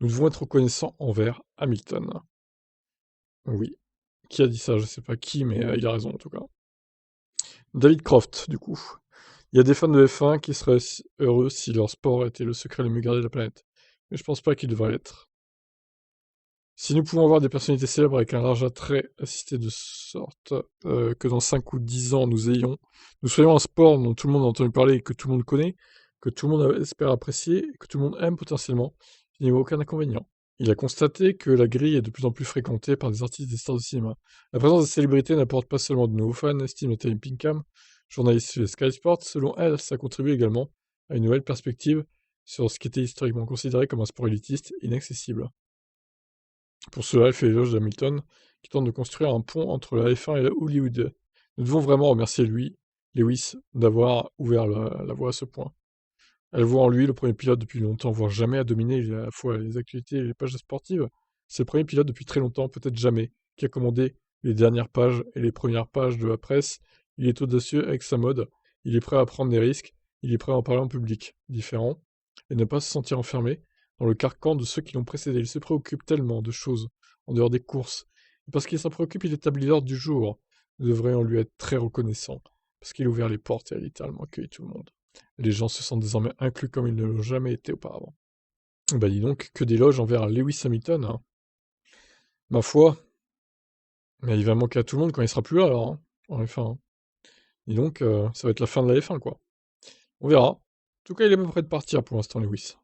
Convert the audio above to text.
Nous devons être reconnaissants envers Hamilton. Oui. Qui a dit ça? Je sais pas qui, mais il a raison en tout cas. David Croft, du coup. Il y a des fans de F1 qui seraient heureux si leur sport était le secret le mieux gardé de la planète. Mais je pense pas qu'il devrait l'être. Si nous pouvons avoir des personnalités célèbres avec un large attrait assisté de sorte que dans 5 ou 10 ans nous soyons un sport dont tout le monde a entendu parler et que tout le monde connaît, que tout le monde espère apprécier et que tout le monde aime potentiellement, il n'y a aucun inconvénient. Il a constaté que la grille est de plus en plus fréquentée par des artistes et des stars de cinéma. La présence des célébrités n'apporte pas seulement de nouveaux fans, estime Nathalie Pinkham, journaliste chez Sky Sports. Selon elle, ça contribue également à une nouvelle perspective sur ce qui était historiquement considéré comme un sport élitiste inaccessible. Pour cela, elle fait l'éloge d'Hamilton, qui tente de construire un pont entre la F1 et la Hollywood. Nous devons vraiment remercier Lewis, d'avoir ouvert la voie à ce point. Elle voit en lui le premier pilote depuis longtemps, voire jamais à dominer à la fois les actualités et les pages sportives. C'est le premier pilote depuis très longtemps, peut-être jamais, qui a commandé les dernières pages et les premières pages de la presse. Il est audacieux avec sa mode, il est prêt à prendre des risques, il est prêt à en parler en public, différent, et ne pas se sentir enfermé dans le carcan de ceux qui l'ont précédé. Il se préoccupe tellement de choses en dehors des courses. Et parce qu'il s'en préoccupe, il établit l'ordre du jour. Nous devrions lui être très reconnaissants, parce qu'il a ouvert les portes et a littéralement accueilli tout le monde. Les gens se sentent désormais inclus comme ils ne l'ont jamais été auparavant. Bah dis donc, que d'éloges envers Lewis Hamilton, hein. Ma foi, mais il va manquer à tout le monde quand il sera plus là alors, hein, en F1, hein. Dis donc, ça va être la fin de la F1 quoi. On verra. En tout cas, il est pas prêt de partir pour l'instant, Lewis.